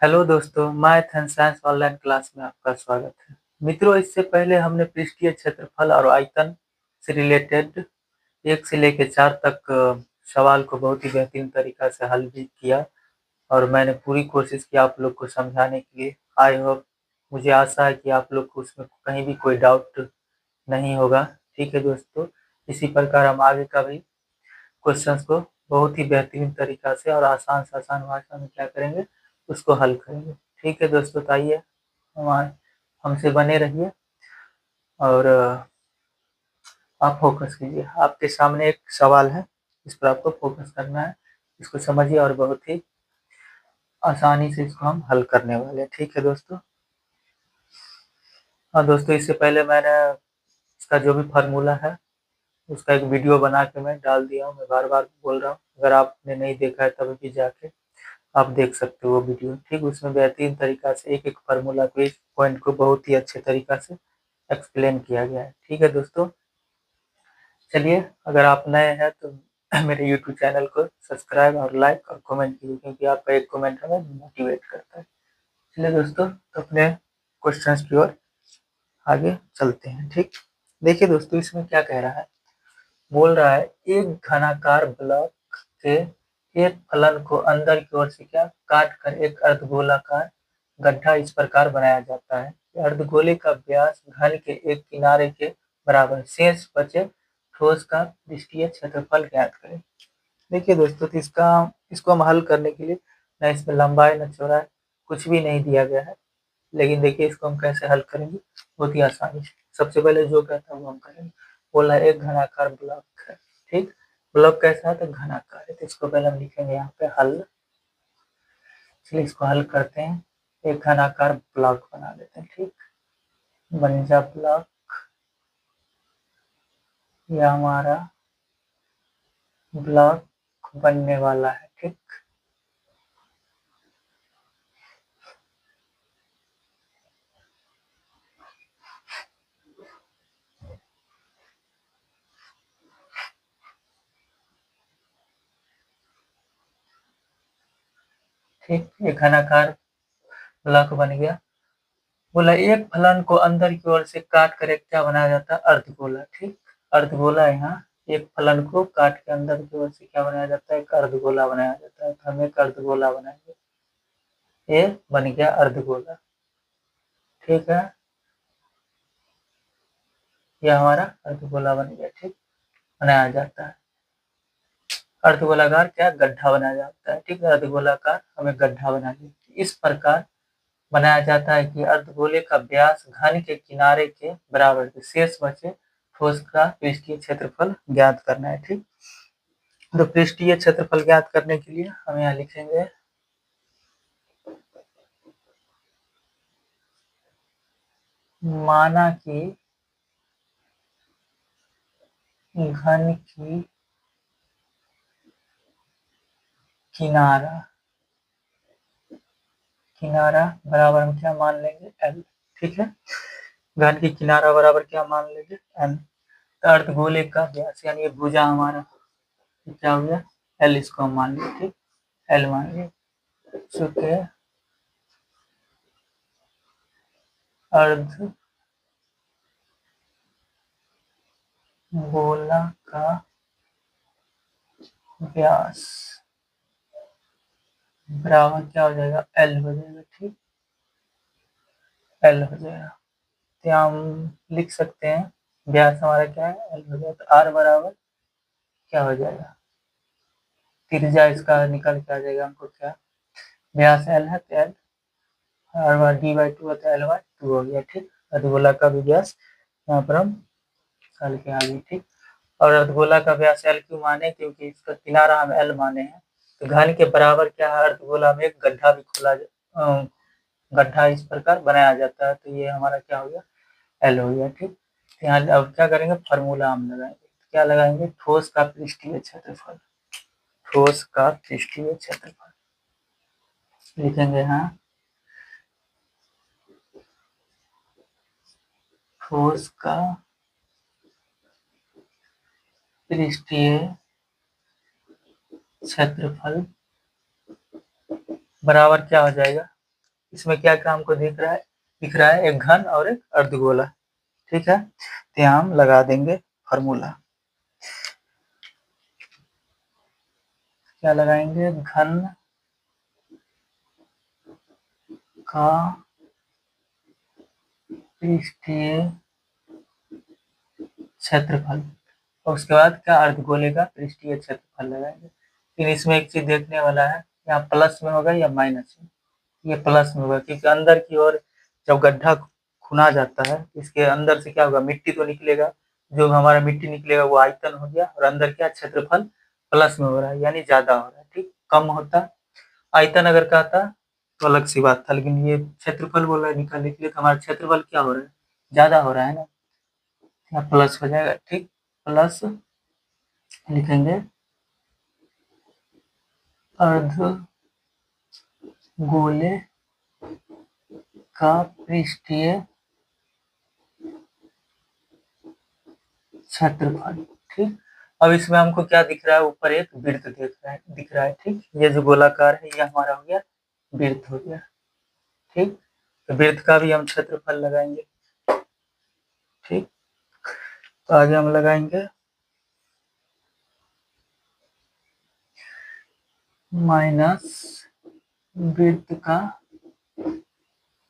Hello दोस्तों, math and science online class में आपका स्वागत है। मित्रों, इससे पहले हमने पृष्ठीय क्षेत्रफल और आयतन से रिलेटेड 1 से लेकर 4 तक सवाल को बहुत ही बेहतरीन तरीका से हल भी किया और मैंने पूरी कोशिश की आप लोग को समझाने के लिए। आई होप, मुझे आशा है कि आप लोग को उसमें कहीं भी कोई डाउट नहीं होगा। ठीक है दोस्तों, इसी प्रकार हम आगे का भी क्वेश्चंस को बहुत ही बेहतरीन तरीका से और आसान से आसान भाषा में क्या करेंगे, उसको हल करेंगे। ठीक है दोस्तों, तो आइए हमारे हमसे बने रहिए और आप फोकस कीजिए। आपके सामने एक सवाल है, इस पर आपको फोकस करना है। इसको समझिए और बहुत ही आसानी से इसको हम हल करने वाले हैं। ठीक है दोस्तों। हाँ दोस्तों, इससे पहले मैंने इसका जो भी फार्मूला है उसका एक वीडियो बना के मैं डाल दिया हूँ। मैं बार बार बोल रहा हूँ, अगर आपने नहीं देखा है तभी भी जाके आप देख सकते हो वो वीडियो। ठीक, उसमें बेहतरीन तरीका से एक एक फार्मूला को, एक पॉइंट को बहुत ही अच्छे तरीका से एक्सप्लेन किया गया है। ठीक है दोस्तों, चलिए अगर आप नए हैं तो मेरे यूट्यूब चैनल को सब्सक्राइब और लाइक और कमेंट कीजिए, क्योंकि आपका एक कमेंट हमें मोटिवेट करता है। चलिए दोस्तों, तो अपने क्वेश्चंस की ओर आगे चलते हैं। ठीक, देखिए दोस्तों, इसमें क्या कह रहा है। बोल रहा है एक घनाकार ब्लॉक के एक फलन को अंदर की ओर से क्या काट कर एक अर्धगोलाकार गड्ढा इस प्रकार बनाया जाता है कि अर्धगोले का व्यास घन के एक किनारे के बराबर, शेष बचे ठोस का पृष्ठीय क्षेत्रफल ज्ञात करें। देखिए दोस्तों, तो इसको हम हल करने के लिए न इसमें लंबाई न चौड़ाई कुछ भी नहीं दिया गया है, लेकिन देखिए इसको हम कैसे हल करेंगे बहुत ही आसानी से। सबसे पहले जो कहता है वो हम करेंगे। बोला एक घनाकार ब्लॉक है। ठीक, ब्लॉक कैसा है तो घनाकार है, तो इसको पहले हम लिखेंगे यहाँ पे हल। चलिए इसको हल करते हैं। एक घनाकार ब्लॉक बना लेते हैं। ठीक, बन जा ब्लॉक, यह हमारा ब्लॉक बनने वाला है। ठीक, ठीक, एक घनाकार ब्लॉक बन गया। बोला एक फलन को अंदर की ओर से काट कर एक क्या बनाया जाता है, अर्धगोला। ठीक, अर्धगोला, यहाँ एक फलन को काट के अंदर की ओर से क्या बनाया जाता है, एक अर्धगोला बनाया जाता है। तो हम एक अर्धगोला बनाएंगे, ये बन गया अर्धगोला। ठीक है, यह हमारा अर्धगोला बन गया। ठीक, बनाया जाता है अर्धगोलाकार क्या गड्ढा बनाया जाता है। ठीक है, अर्धगोलाकार हमें गड्ढा बनाएंगे। इस प्रकार बनाया जाता है कि अर्धगोले का व्यास घन के किनारे के बराबर के, शेष बचे ठोस का पृष्ठीय क्षेत्रफल ज्ञात करना है। ठीक, तो पृष्ठीय क्षेत्रफल ज्ञात करने के लिए हम यहाँ लिखेंगे माना कि घन की किनारा किनारा बराबर हम क्या मान लेंगे, एल। ठीक है, घन की किनारा बराबर क्या मान लेंगे, एल। अर्धगोले का व्यास यानी ये भुजा हमारा क्या हो गया, एल। इसको हम मान लिया। ठीक, एल मान लिया। चुके अर्ध गोला का व्यास बराबर क्या हो जाएगा, एल हो जाएगा। ठीक, एल हो जाएगा। तो यहाँ हम लिख सकते हैं व्यास हमारा क्या है, एल हो जाएगा। तो आर बराबर क्या हो जाएगा, त्रिज्या इसका निकल के आ जाएगा हमको क्या, व्यास एल है तो L, are bar D by two होता है, एल बाई टू हो गया। ठीक, अर्धगोला का भी व्यास यहाँ पर हम निकाल के आ गए। ठीक, और अर्धगोला का व्यास एल क्यों माने, क्योंकि इसका किनारा हम एल माने हैं। तो घन के बराबर क्या है, अर्धगोला में एक गड्ढा भी खोला गड्ढा इस प्रकार बनाया जाता है। तो ये हमारा क्या हो गया, एल हो गया। ठीक, यहाँ अब क्या करेंगे, फार्मूला हम लगाएंगे। क्या लगाएंगे, ठोस का पृष्ठीय क्षेत्रफल। ठोस का पृष्ठीय क्षेत्रफल लिखेंगे यहाँ, ठोस का पृष्ठीय क्षेत्रफल बराबर क्या हो जाएगा, इसमें क्या क्या हमको दिख रहा है एक घन और एक अर्धगोला। ठीक है, तो यहाँ हम लगा देंगे फार्मूला। क्या लगाएंगे? घन का पृष्ठीय क्षेत्रफल, और उसके बाद क्या? अर्धगोले का पृष्ठीय क्षेत्रफल लगाएंगे। फिर इसमें एक चीज देखने वाला है, यहाँ प्लस में होगा या माइनस में? ये प्लस में होगा, क्योंकि अंदर की ओर जब गड्ढा खुना जाता है, इसके अंदर से क्या होगा? मिट्टी तो निकलेगा, जो हमारा मिट्टी निकलेगा वो आयतन हो गया, और अंदर क्या? क्षेत्रफल प्लस में हो रहा है, यानी ज्यादा हो रहा है। ठीक, कम होता आयतन अगर कहता तो अलग सी बात था, लेकिन ये क्षेत्रफल बोल रहा है निकालने के लिए, तो हमारा क्षेत्रफल क्या हो रहा है? ज्यादा हो रहा है ना, यहाँ प्लस हो जाएगा। ठीक, प्लस लिखेंगे अर्धगोले का पृष्ठीय क्षेत्रफल। ठीक, अब इसमें हमको क्या दिख रहा है? ऊपर एक वृत्त दिख रहा है। ठीक, ये जो गोलाकार है ये हमारा हो गया वृत्त हो गया। ठीक, तो वृत्त का भी हम क्षेत्रफल लगाएंगे। ठीक, तो आगे हम लगाएंगे माइनस वृत्त का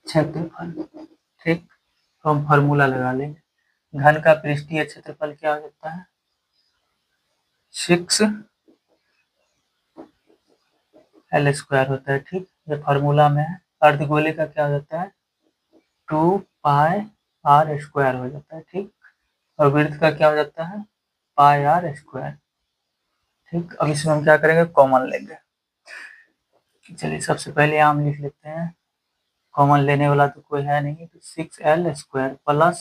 क्षेत्रफल। ठीक, तो हम फार्मूला लगा लेंगे। घन का पृष्ठीय क्षेत्रफल क्या हो जाता है? 6 L स्क्वायर होता है। ठीक, ये फार्मूला में है। अर्धगोले का क्या हो जाता है? 2 पाई r स्क्वायर हो जाता है। ठीक, और वृत्त का क्या हो जाता है? पाई r स्क्वायर। ठीक, अब इसमें हम क्या करेंगे? कॉमन लेंगे। चलिए सबसे पहले हम लिख लेते हैं, कॉमन लेने वाला तो कोई है नहीं, तो 6L square plus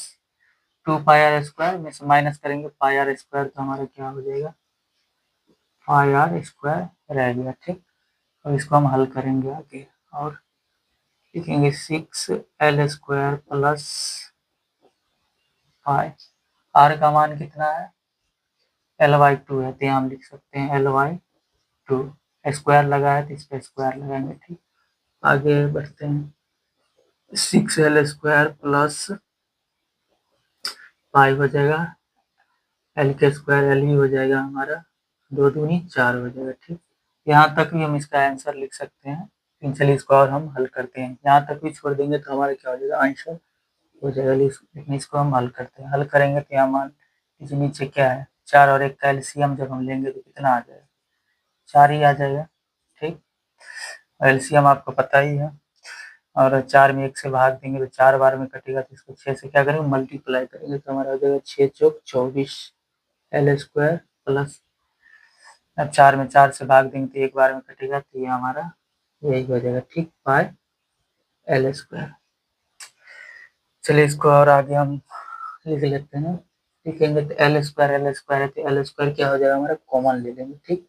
2 pi r square में से माइनस करेंगे पाई आर स्क्वायर, तो हमारा क्या हो जाएगा? पाई आर स्क्वायर रह गया। ठीक, अब इसको हम हल करेंगे आगे, और लिखेंगे 6L square plus pi, are का मान कितना है? L/2 है, तो यहाँ हम लिख सकते हैं L/2। स्क्वायर लगा है तो इस पर स्क्वायर लगाएंगे। ठीक, आगे बढ़ते हैं। 6L स्क्वायर प्लस पाई हो जाएगा, एल के स्क्वायर एल ही हो जाएगा हमारा, 2 दूनी 4 हो जाएगा। ठीक, यहाँ तक भी हम इसका आंसर लिख सकते हैं। चलिए इसको और हम हल करते हैं, यहाँ तक भी छोड़ देंगे तो हमारा क्या हो जाएगा? आंसर हो जाएगा। लेकिन इसको हम हल करते हैं, हल करेंगे तो यहाँ मान लीजिए नीचे क्या है? 4 और 1 का एलसीएम जब हम लेंगे तो कितना आ जाएगा? 4 ही आ जाएगा। ठीक, एलसीएम आपको पता ही है, और 4 में 1 से भाग देंगे तो 4 बार में कटेगा, तो इसको 6 से क्या करेंगे? मल्टीप्लाई करेंगे, तो हमारा हो जाएगा 6 चौक 24 एल स्क्वायर प्लस, अब 4 में 4 से भाग देंगे तो 1 बार में कटेगा, तो ये हमारा यही हो जाएगा। ठीक, पाई एल स्क्वायर। चलिए इसको और आगे हम लिख लेते हैं, लिखेंगे तो एल स्क्वायर है, तो एल स्क्वायर क्या हो जाएगा हमारा? कॉमन ले लेंगे। ठीक,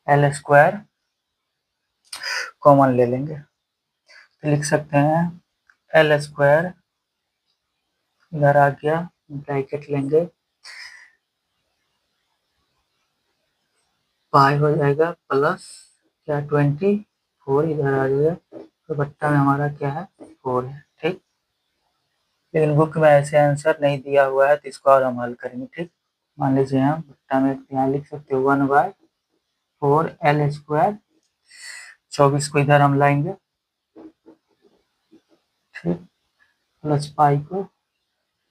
एल स्क्वायर कॉमन ले लेंगे, तो लिख सकते हैं एल स्क्वायर, इधर आ गया, ब्रैकेट लेंगे, पाई हो जाएगा प्लस क्या 24, इधर आ जाएगा, तो बट्टा में हमारा क्या है? 4 है। ठीक, लेकिन बुक में ऐसे आंसर नहीं दिया हुआ है, तो इसको और हम हल करेंगे। ठीक, मान लीजिए हम बट्टा में यहाँ लिख सकते हो 1/4 एल स्क्वायर, 24 को इधर हम लाएंगे। ठीक, प्लस पाई को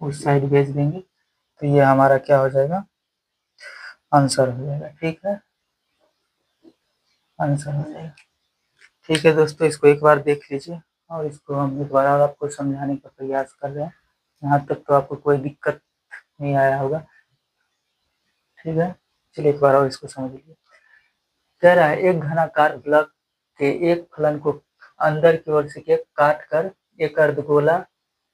उस साइड भेज देंगे, तो ये हमारा क्या हो जाएगा? आंसर हो जाएगा। ठीक है, आंसर हो जाएगा। ठीक है दोस्तों, इसको एक बार देख लीजिए, और इसको हम एक बार और आपको समझाने का प्रयास कर रहे हैं। यहाँ तक तो आपको कोई दिक्कत नहीं आया होगा। ठीक है, चलिए एक बार और इसको समझ लीजिए। कह रहा है एक घनाकार ब्लॉक के एक फलन को अंदर की ओर से काट कर एक अर्धगोला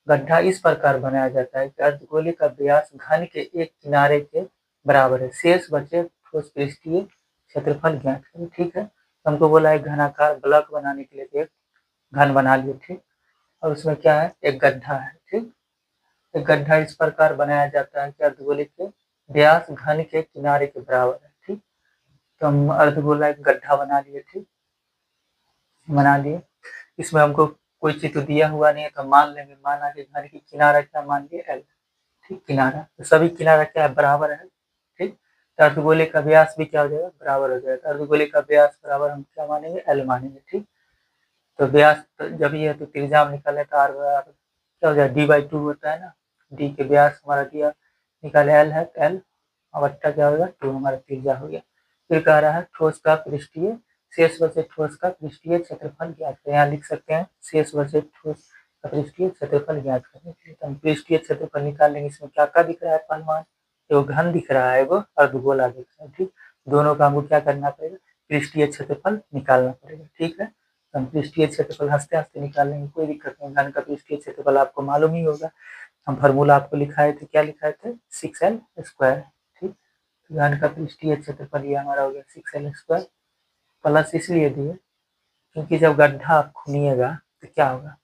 गड्ढा इस प्रकार बनाया जाता है कि अर्धगोले का व्यास घन के एक किनारे के बराबर है, शेष बचे ठोस पृष्ठीय क्षेत्रफल ज्ञात करें। ठीक है, हमको बोला है घनाकार ब्लॉक बनाने के लिए एक घन बना लिए। ठीक, और उसमें क्या है? एक गड्ढा है। ठीक, एक गड्ढा इस प्रकार बनाया जाता है कि अर्धगोले के व्यास घन के किनारे के बराबर है। ठीक, तो हम अर्धगोला एक गड्ढा बना लिए। ठीक, बना लिए, इसमें हमको कोई चीज तो दिया हुआ नहीं है तो मान लेंगे, माना कि घर की किनारा क्या मान लिया एल, ठीक, किनारा, तो सभी किनारा क्या है, बराबर है, ठीक। तो अर्धगोले का व्यास भी क्या हो जाएगा, बराबर हो जाएगा। अर्धगोले का व्यास बराबर हम क्या मानेंगे, एल मानेंगे, ठीक। तो व्यास तो जब ये है तो त्रिज्या हम निकाले तो आर बराबर क्या हो जाएगा, d/2 होता है ना, डी के व्यास हमारा दिया, निकाले एल है, एल और बट्टा क्या होगा, 2 हमारा त्रिज्या हो गया। फिर कह रहा है ठोस का पृष्ठीय शेष वजह ठोस का पृष्ठीय क्षेत्रफल ज्ञात करें। यहाँ लिख सकते हैं शेष वजह ठोस का पृष्ठीय क्षेत्रफल ज्ञात करने के लिए, तो हम पृष्ठीय क्षेत्रफल निकाल लेंगे। इसमें क्या क्या दिख रहा है पहलवान, एगो घन दिख रहा है, एगो अर्धगोला दिख रहा है, ठीक। दोनों का हमको क्या करना पड़ेगा, पृष्ठीय क्षेत्रफल निकालना पड़ेगा, ठीक है। हम पृष्ठीय क्षेत्रफल हंसते हंसते निकाल लेंगे, कोई दिक्कत नहीं। घन का पृष्ठीय क्षेत्रफल आपको मालूम ही होगा, हम फार्मूला आपको लिखाए थे, क्या लिखाए थे, 6l², ठीक। घन का पृष्ठीय क्षेत्रफल ये हमारा हो गया 6l² प्लस इसलिए दिए क्योंकि जब गड्ढा आप खुनिएगा तो क्या होगा,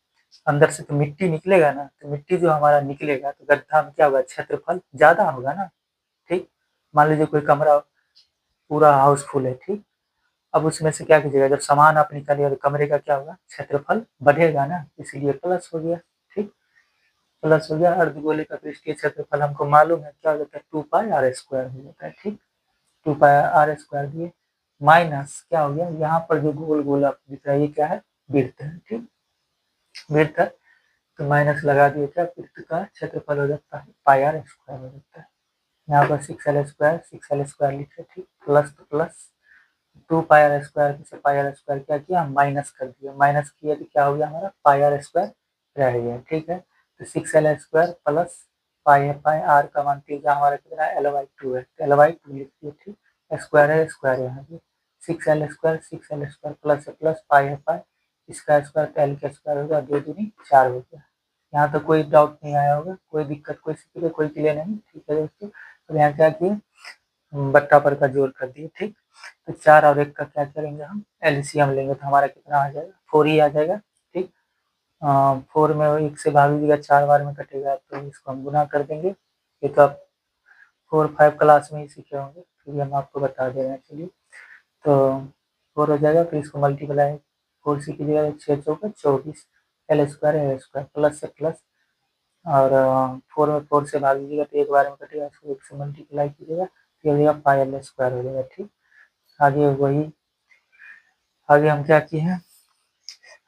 अंदर से तो मिट्टी निकलेगा ना, तो मिट्टी जो हमारा निकलेगा तो गड्ढा में क्या होगा, क्षेत्रफल ज्यादा होगा ना, ठीक। मान लीजिए कोई कमरा पूरा हाउसफुल है, ठीक। अब उसमें से क्या कीजिएगा, जब सामान आप निकालिएगा तो कमरे का क्या होगा, क्षेत्रफल बढ़ेगा ना, इसीलिए प्लस हो गया, ठीक। प्लस हो गया। अर्धगोले का पृष्ठीय क्षेत्रफल हमको मालूम है क्या हो जाता है, 2πr² हो जाता है, ठीक। 2πr² दिए माइनस क्या हो गया, यहाँ पर जो गोल गोल आपको दिख रहा है ये क्या है, वृत्त है, ठीक, वृत्त है। तो माइनस लगा दिए, क्या वृत्त का क्षेत्रफल हो जाता है πr² हो जाता है। यहाँ पर 6l² लिखे, ठीक, प्लस तो प्लस 2πr² से πr² क्या किया, माइनस कर दिया, माइनस किया तो क्या हो गया हमारा, πr² रह गया, ठीक है। तो 6l² प्लस पाई है, पाई आर का मान तीजा हमारा कितना है, l/2 है, तो l/2 लिख दिए, ठीक। स्क्वायर है, स्क्वायर यहाँ पे 6l² प्लस है प्लस पाई है, पाई इसका स्क्वायर तो l का स्क्वायर होगा, 2 दूनी 4 हो गया। यहाँ तो कोई डाउट नहीं आया होगा, कोई दिक्कत कोई कोई के लिए नहीं, ठीक है दोस्तों। तो यहाँ क्या किए, बट्टा पर का जोड़ कर दिए, ठीक। तो 4 और 1 का क्या करेंगे हम, एलसीएम लेंगे तो हमारा कितना आ जाएगा, 4 ही आ जाएगा, ठीक। 4 में 1 से भाग दीजिएगा, 4 बार में कटेगा तो इसको हम गुना कर देंगे। ये तो आप 4-5 क्लास में ही सीखे होंगे, फिर हम आपको बता दे रहे हैं, चलिए। तो 4 हो जाएगा, फिर इसको मल्टीप्लाई 4 से कीजिएगा, 6 चौका 24, l² प्लस से प्लस, और 4 में 4 से भाग दीजिएगा तो एक बार में कटेगा, इसको 1 से मल्टीप्लाई कीजिएगा तो हो जाएगा πl² हो जाएगा, ठीक। आगे वही, आगे हम क्या किए हैं,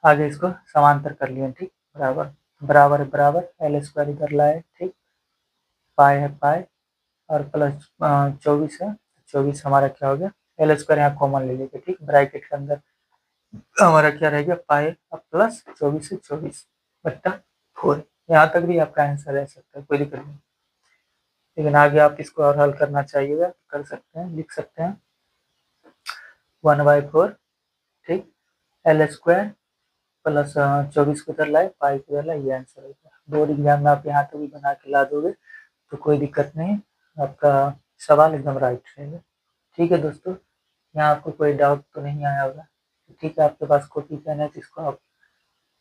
आगे इसको समांतर कर लिए, ठीक, बराबर बराबर बराबर l² इधर लाए, ठीक, पाई है पाई और प्लस 24 है, 24 हमारा क्या हो गया, l² यहाँ कॉमन ले लीजिए, ठीक, ब्रैकेट के अंदर हमारा क्या रहेगा, पाई और प्लस 24 से 24 बट्टा 4। यहाँ तक भी आपका आंसर रह सकता है, कोई दिक्कत नहीं, लेकिन आगे आप इसको और हल करना चाहिएगा, कर सकते हैं, लिख सकते हैं 1/4, ठीक, l² प्लस 24 को इधर लाए, पाई को इधर लाए, ये आंसर होगा। बोर्ड एग्जाम में आप यहाँ तक भी बना के ला दोगे तो कोई दिक्कत नहीं, आपका सवाल एकदम राइट रहेगा, ठीक है दोस्तों। यहाँ आपको कोई डाउट तो नहीं आया होगा, ठीक है। आपके पास कॉपी पेन है तो इसको आप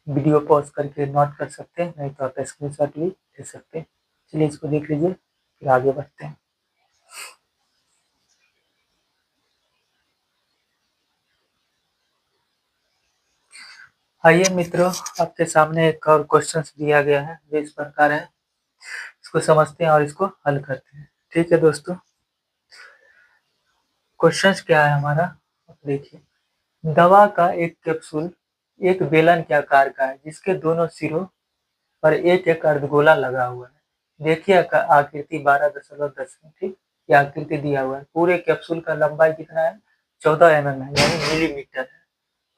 वीडियो पॉज करके नोट कर सकते हैं, नहीं तो आप स्क्रीनशॉट भी ले सकते हैं। चलिए इसको देख लीजिए, फिर आगे बढ़ते हैं। आइए मित्रों, आपके सामने एक और क्वेश्चन दिया गया है जो इस प्रकार है, इसको समझते हैं और इसको हल करते हैं, ठीक है दोस्तों। क्वेश्चन क्या है हमारा, देखिए, दवा का एक कैप्सूल एक बेलन के आकार का है जिसके दोनों सिरों पर एक एक अर्धगोला लगा हुआ है। देखिए आकृति 12.10 है, ठीक, ये आकृति दिया हुआ है। पूरे कैप्सूल का लंबाई कितना है, 14 mm है, यानी मिलीमीटर है,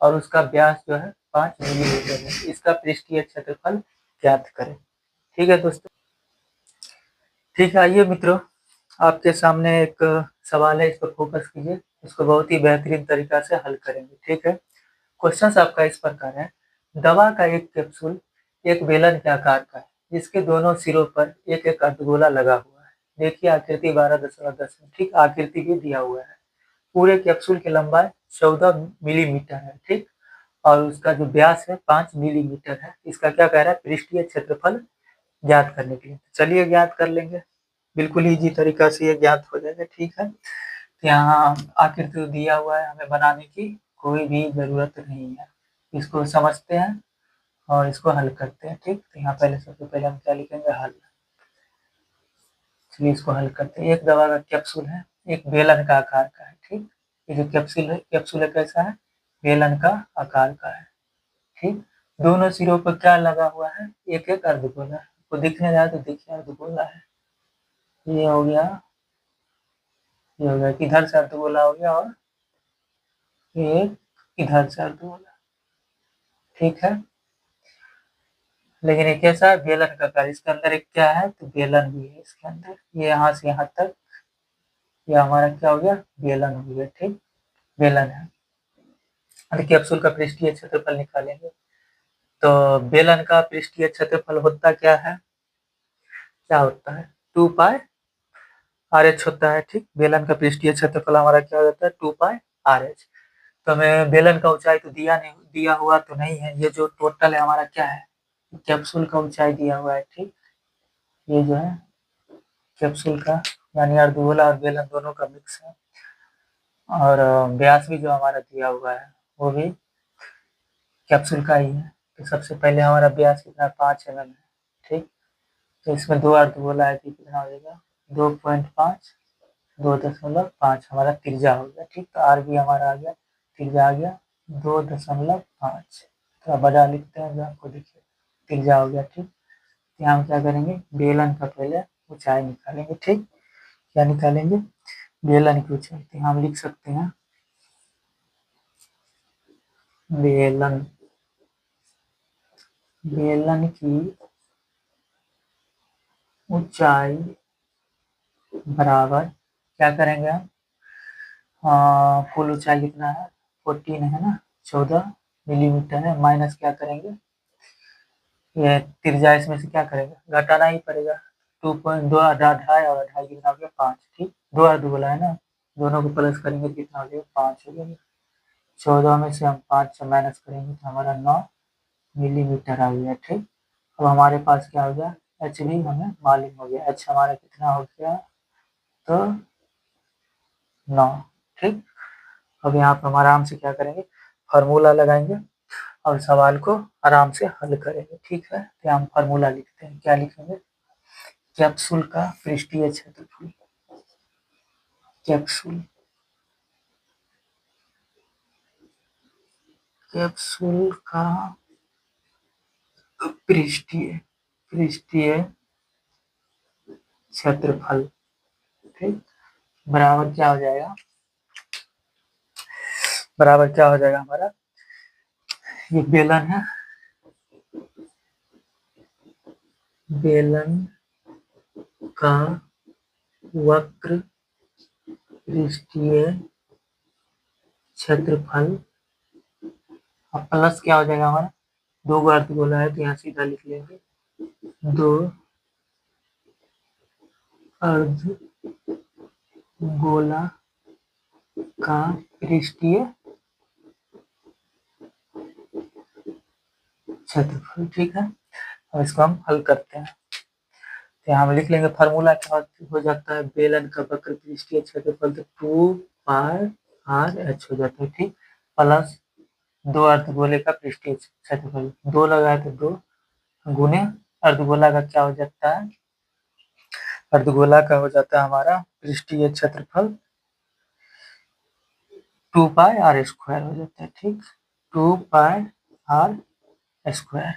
और उसका व्यास जो है 5 मिलीमीटर है। इसका पृष्ठीय क्षेत्रफल ज्ञात करें, ठीक है दोस्तों। ठीक है, आइए मित्रों, आपके सामने एक सवाल है, इस पर फोकस कीजिए, इसको बहुत ही बेहतरीन तरीका से हल करेंगे, ठीक है। क्वेश्चन आपका इस प्रकार है, दवा का एक कैप्सूल एक बेलन के आकार का है जिसके दोनों सिरों पर एक एक अर्धगोला लगा हुआ है। देखिए आकृति 12.10 में, ठीक, आकृति भी दिया हुआ है। पूरे कैप्सूल की लंबाई 14 मिलीमीटर है, ठीक, और उसका जो व्यास है 5 मिलीमीटर है। इसका क्या कह रहा है, पृष्ठीय क्षेत्रफल ज्ञात करने के लिए। चलिए ज्ञात कर लेंगे, बिल्कुल इजी तरीका से ये ज्ञात हो जाएगा, ठीक है। यहाँ आकृति दिया हुआ है, हमें बनाने की कोई भी जरूरत नहीं है, इसको समझते हैं और इसको हल करते हैं। ठीक, तो यहाँ पहले सबसे पहले हम क्या लिखेंगे, हल। चलिए इसको हल करते हैं। एक दवा का कैप्सूल है, एक बेलन का आकार का है। ठीक, ये जो कैप्सूल है कैसा है, बेलन का आकार का है। ठीक, दोनों सिरों पर क्या लगा हुआ है, एक एक अर्धगोला। तो दिखने जाए तो देखिए अर्धगोला है। ये हो गया, ये हो गया, किधर से अर्धगोला हो गया, और एक इधर से अर्धगोला। ठीक है, लेकिन ये कैसा है, बेलन का आकार। इसके अंदर एक क्या है, तो बेलन भी है इसके अंदर। ये यहाँ से यहाँ तक, ये हमारा क्या हो गया, बेलन हो गया। ठीक, बेलन है। और कैप्सूल का पृष्ठीय क्षेत्रफल निकालेंगे। तो बेलन का पृष्ठीय क्षेत्रफल होता क्या है, क्या होता है, 2 पाई आर एच होता है। ठीक, बेलन का पृष्ठीय क्षेत्रफल हमारा क्या होता है, 2 पाई आर एच। तो हमें बेलन का ऊंचाई तो दिया हुआ तो नहीं है। ये जो टोटल है हमारा क्या है, कैप्सूल का ऊंचाई दिया हुआ है। ठीक, ये जो है कैप्सूल का, यानी अर्धगोला और बेलन दोनों का मिक्स है। और व्यास भी जो हमारा दिया हुआ है वो भी कैप्सूल का ही है। तो सबसे पहले हमारा व्यास कितना, 5 mm है। ठीक, तो इसमें 2 अर्धगोला है तो कितना हो जाएगा, 2.5, 2.5 हमारा त्रिज्या हो गया। ठीक, तो आर भी हमारा आ गया, त्रिज्या आ गया 2.5। थोड़ा बड़ा लिखते हैं जो आपको देखिए, त्रिज्या हो गया। ठीक, यहाँ हम क्या करेंगे, बेलन का पहले ऊंचाई निकालेंगे। ठीक, क्या निकालेंगे, बेलन की ऊंचाई। तो हम लिख सकते हैं बेलन, बेलन की ऊंचाई बराबर, क्या करेंगे हम, कुल ऊंचाई कितना है, 14 है ना, 14 मिलीमीटर है, माइनस क्या करेंगे, ये त्रिज्या इसमें से क्या करेगा, घटाना ही पड़ेगा। 2.2 2.5 और 2.5 कितना हो गया, 5। ठीक, 2 अर्धगोला है ना, दोनों को प्लस करेंगे तो कितना हो जाएगा, 5 हो जाएगा। 14 में से हम 5 से माइनस करेंगे तो हमारा 9 मिलीमीटर आ गया। ठीक, अब हमारे पास क्या हो गया, एच भी हमें मालूम हो गया। एच हमारा कितना हो गया, तो 9। ठीक, अब यहाँ पर हम आराम से क्या करेंगे, फार्मूला लगाएंगे और सवाल को आराम से हल करेंगे। ठीक है, तो हम फार्मूला लिखते हैं, क्या लिखेंगे, कैप्सूल का पृष्ठीय क्षेत्रफल, कैप्सूल, कैप्सूल का पृष्ठीय क्षेत्रफल। ठीक, बराबर क्या हो जाएगा, बराबर क्या हो जाएगा हमारा, ये बेलन है, बेलन का वक्र पृष्ठीय क्षेत्रफल, अब प्लस क्या हो जाएगा हमारा, 2 अर्धगोला है तो यहाँ सीधा लिख लेंगे, 2 अर्धगोला का पृष्ठीय क्षेत्रफल। ठीक है, अब इसको हम हल करते हैं। तो यहाँ हम लिख लेंगे, फार्मूला क्या हो जाता है, बेलन का वक्र पृष्ठीय क्षेत्रफल तो 2 पाई आर एच हो जाता है। ठीक, प्लस 2 अर्धगोले का पृष्ठीय क्षेत्रफल, 2 लगाए तो 2 गुने अर्धगोला का क्या हो जाता है, अर्धगोला का हो जाता है हमारा पृष्ठीय क्षेत्रफल 2 पाई आर स्क्वायर हो जाता है। ठीक, 2 पाई आर स्क्वायर।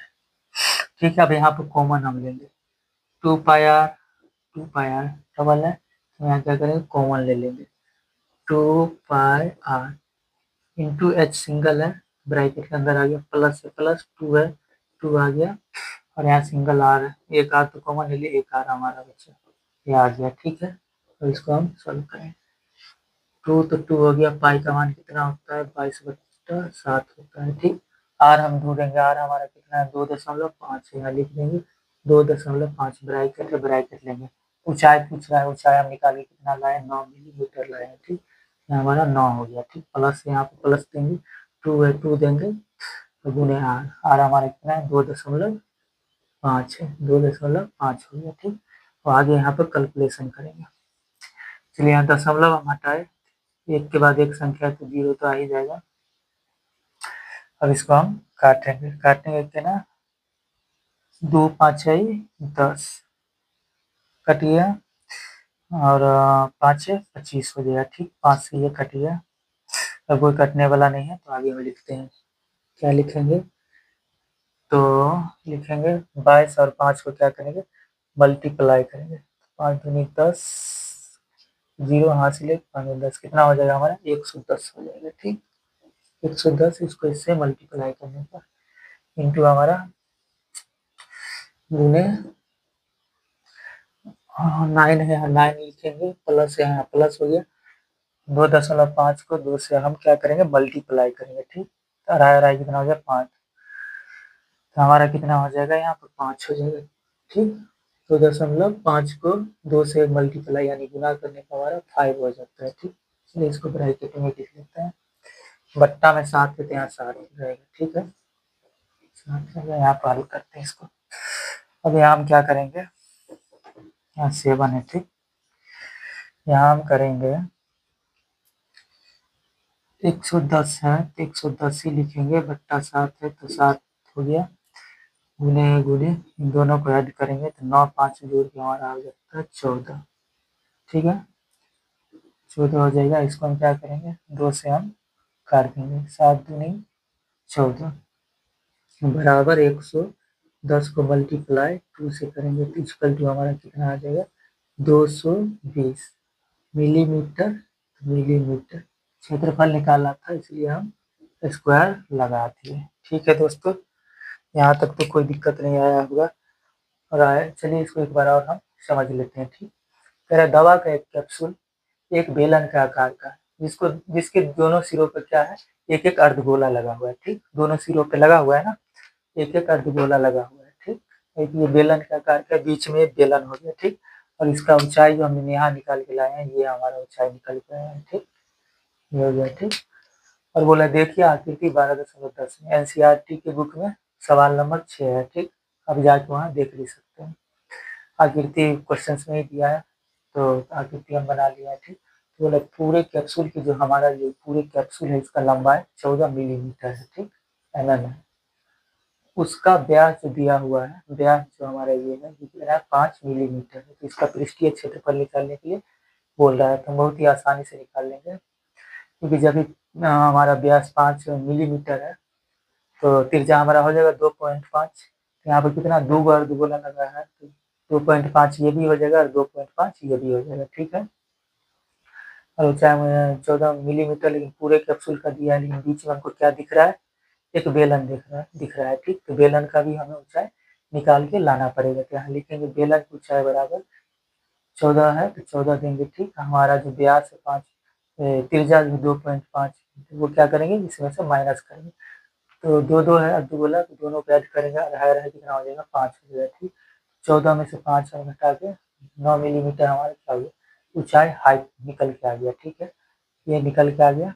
ठीक है, अब यहाँ पर कॉमन हम लेंगे, 2 pi are, 2 pi are double है तो यहाँ क्या करेंगे, कॉमन ले लेंगे, 2 pi are into H single है, ब्रैकेट के अंदर आ गया, प्लस से प्लस 2 है, 2 आ गया, और यहाँ सिंगल आर है, एक आर तो कॉमन ले लिया, एक आर हमारा बचा, ये आ गया। ठीक है, तो इसको हम सॉल्व करें, 2 तो 2 हो गया, पाई का मान कितना होता है, 22/7 होता है। ठीक, आर हम ढूंढेंगे, आर हमारा कितना है, 2.5 यहाँ लिख देंगे, 2.5 ब्रैकेट है, ब्रैकेट लेंगे, ऊंचाई पूछ रहा है, ऊंचाई हम निकाले कितना लाए, 9 मिलीमीटर लाए हैं। ठीक, हमारा 9 हो गया। ठीक, प्लस यहाँ पे प्लस देंगे, 2 है 2 देंगे तो गुने आर, आर हमारा कितना है, 2.5 है, 2.5 हो गया। ठीक, तो आगे यहाँ पर कैलकुलेशन करेंगे। चलिए यहाँ दशमलव हम हटाए, एक के बाद एक संख्या तो 0 तो आ ही जाएगा। अब इसको हम काटेंगे, काटने देते ना, 2 5 10 कट गया और 5 25 हो गया। ठीक, 5 से ये कट गया। अब कोई कटने वाला नहीं है तो आगे हम लिखते हैं। क्या लिखेंगे? तो लिखेंगे 22 और 5 को क्या करेंगे? मल्टीप्लाई करेंगे। 5 दूनी 10, 0 हाथ से ले 5 10, कितना हो जाएगा हमारा? 110 हो जाएगा। ठीक, 110 इसको इससे मल्टीप्लाई करने पर इंटू हमारा गुने 9 है, 9 लिखेंगे, प्लस यहाँ प्लस हो गया। 2.5 को 2 से हम क्या करेंगे? मल्टीप्लाई करेंगे। ठीक, अढ़ाई अढ़ाई कितना हो जाएगा? 5। तो हमारा कितना हो जाएगा? यहाँ पर 5 हो जाएगा। ठीक, 2.5 को 2 से मल्टीप्लाई यानी गुना करने पर हमारा 5 हो जाता है। ठीक, इसलिए इसको ब्रैकेट में लिख लेते हैं। बट्टा में 7 है तो यहाँ 7 रहेगा। ठीक है, 7 रहेगा। यहाँ पर हल करते हैं इसको। अब यहाँ हम क्या करेंगे? यहाँ 7 है। ठीक, यहाँ हम करेंगे 110 है तो 110 ही लिखेंगे, बट्टा 7 है तो 7 हो गया। गुने गुने इन दोनों को ऐड करेंगे तो 9 5 जोड़ के हमारा आ जाता है 14। ठीक है, 14 हो जाएगा। इसको हम क्या करेंगे? 2 से हम काट देंगे। 7 दूनी 14 बराबर 110 को मल्टीप्लाई 2 से करेंगे तो इक्वल टू हमारा कितना आ जाएगा? 220 मिलीमीटर। मिलीमीटर क्षेत्रफल निकालना था इसलिए हम स्क्वायर लगा दिए। ठीक है दोस्तों, यहाँ तक तो कोई दिक्कत नहीं आया होगा और आया। चलिए इसको एक बार और हम समझ लेते हैं। ठीक, कह रहा दवा का एक कैप्सूल एक बेलन का आकार का है, जिसके दोनों सिरों पर क्या है? एक एक अर्धगोला लगा हुआ है। ठीक, दोनों सिरों पे लगा हुआ है ना, एक एक अर्धगोला लगा हुआ है। ठीक, एक ये बेलन के आकार का, बीच में एक बेलन हो गया। ठीक, और इसका ऊंचाई जो हमने यहाँ निकाल के लाए हैं, ये हमारा ऊंचाई निकल के आया है। ठीक, ये हो गया। ठीक, और बोला देखिए आकृति 12.10 में एनसीईआरटी की बुक में सवाल नंबर 6 है। ठीक, अब जाके वहाँ देख भी सकते हैं। आकृति क्वेश्चन में ही दिया है तो आकृति हम बना लिया है। ठीक, तो बोला पूरे कैप्सूल की जो हमारा ये पूरे कैप्सूल है इसका लंबाई 14 मिलीमीटर है। ठीक, mm है। उसका व्यास जो दिया हुआ है, व्यास जो हमारा ये है, ये है 5 मिलीमीटर है। तो इसका पृष्ठीय क्षेत्रफल निकालने के लिए बोल रहा है तो हम बहुत ही आसानी से निकाल लेंगे, क्योंकि जब हमारा व्यास 5 मिलीमीटर है तो त्रिज्या हमारा हो जाएगा 2.5। यहाँ पर कितना? 2 अर्धगोला लगा है तो 2.5 ये भी हो जाएगा और 2.5 ये भी हो जाएगा। ठीक है, और ऊंचाई में 14 मिलीमीटर, लेकिन पूरे कैप्सूल का दिया है, लेकिन बीच में हमको क्या दिख रहा है? एक बेलन दिख रहा है। ठीक, तो बेलन का भी हमें ऊंचाई निकाल के लाना पड़ेगा। तो यहाँ लिखेंगे बेलन की ऊंचाई बराबर 14 है तो 14 देंगे। ठीक, हमारा जो व्यास है 5, त्रिज्या जो 2.5, वो क्या करेंगे? इसमें से माइनस करेंगे तो 2 है अर्धगोला, तो दोनों को ऐड करेंगे, अढ़ाई अढ़ाई कितना हो जाएगा? 5 हो जाएगा। ठीक, 14 में से 5 और घटा के 9 मिलीमीटर हमारा क्या हो गया? ऊंचाई हाइट निकल के आ गया। ठीक है, ये निकल के आ गया।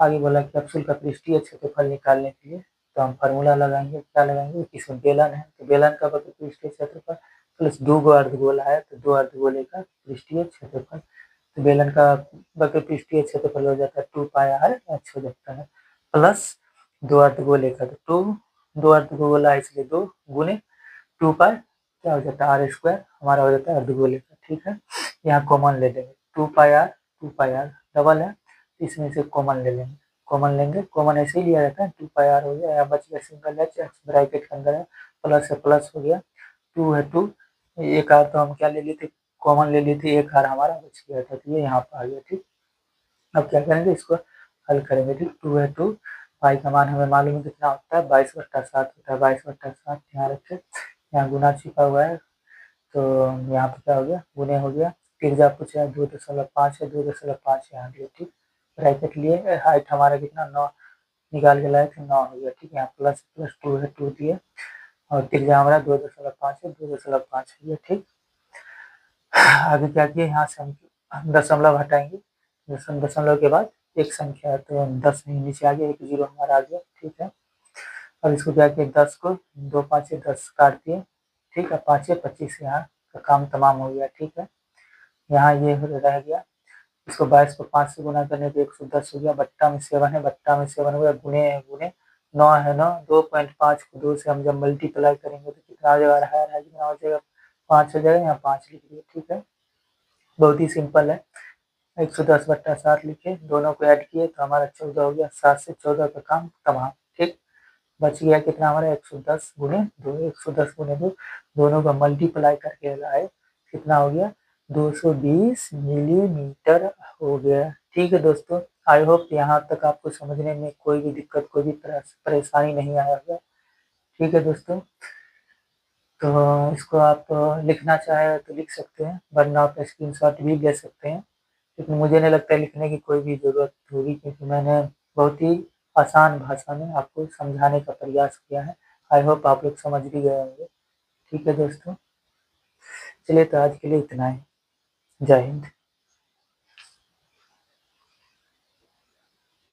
आगे बोला कैप्सूल का पृष्ठीय क्षेत्रफल निकालने के लिए तो हम फार्मूला लगाएंगे। क्या लगाएंगे? इसमें बेलन है तो बेलन का पृष्ठीय क्षेत्रफल प्लस 2 अर्धगोला है तो 2 अर्धगोले का पृष्ठीय क्षेत्रफल, तो बेलन का पृष्ठीय क्षेत्रफल हो जाता है 2 पाई आर एच हो जाता है, प्लस 2 अर्धगोले का तो 2 अर्धगोला है इसलिए 2 गुने 2 पाई क्या हो जाता है? आर स्क्वायर हमारा हो जाता है अर्धगोले का। ठीक है, यहाँ कॉमन ले लेंगे 2 पाई आर डबल है, इसमें से कॉमन ले लेंगे। कॉमन लेंगे, कॉमन ऐसे ही लिया जाता है। 2 पाई आर हो गया, यहाँ बच गया सिंगल एच, ब्रैकेट के अंदर है, प्लस है प्लस हो गया, 2 है 2, एक आर तो हम क्या ले लिए थे? कॉमन ले लिए थे, एक आर हमारा बच गया था तो ये यहाँ पर आ गया। ठीक, अब क्या करेंगे? इसको हल करेंगे। ठीक, 2 है 2, पाई का मान हमें मालूम है कितना होता है? 22/7 होता है। 22/7 यहाँ रखे, यहाँ गुना छिपा हुआ है तो यहाँ पे क्या हो गया? गुने हो गया। त्रिज्या पूछा है 2.5 है, 2.5 यहाँ दिया। ठीक, ब्रैकेट लिए, हाइट हमारा कितना? 9 निकाल के लाए थे, 9 हो गया। ठीक, यहाँ प्लस प्लस 2 है 2 दिए और त्रिज्या हमारा 2.5 है, 2.5 हो गया। ठीक, आगे क्या किए? यहाँ से हम दशमलव हटाएंगे, दशमलव के बाद एक संख्या है तो 10 नीचे आ गया, एक 0 हमारा आ गया। ठीक है, अब इसको क्या किया? 10 को 2 5 10 काट दिए। ठीक है, 5 25 यहाँ का काम तमाम हो गया। ठीक है, यहाँ ये रह गया, इसको 22 को 5 से गुना करने पे 110 हो गया। बट्टा में 7 है, बट्टा में 7 हो गया, गुने है गुने 9 है 9, 2.5 को 2 से हम जब मल्टीप्लाई करेंगे तो कितना हो जाएगा, है कितना हो जाएगा, 5 हो जाएगा, यहाँ 5 लिख दिए, ठीक है। बहुत ही सिंपल है। 110/7 लिखे, दोनों को ऐड किए तो हमारा 14 हो गया। 7 से 14 का काम तमाम, ठीक। बच गया कितना हमारा 110 गुने 2, 110 गुने 2, दोनों का मल्टीप्लाई करके लाए, कितना हो गया 220 मिलीमीटर हो गया। ठीक है दोस्तों, आई होप यहाँ तक आपको समझने में कोई भी दिक्कत, कोई भी परेशानी नहीं आया होगा। ठीक है दोस्तों, तो इसको आप लिखना चाहे तो लिख सकते हैं, वरना आप स्क्रीनशॉट भी ले सकते हैं, लेकिन मुझे नहीं लगता है लिखने की कोई भी ज़रूरत होगी, क्योंकि मैंने बहुत ही आसान भाषा में आपको समझाने का प्रयास किया है। आई होप आप लोग समझ भी गए होंगे। ठीक है दोस्तों, चलिए तो आज के लिए इतना ही। जय हिंद।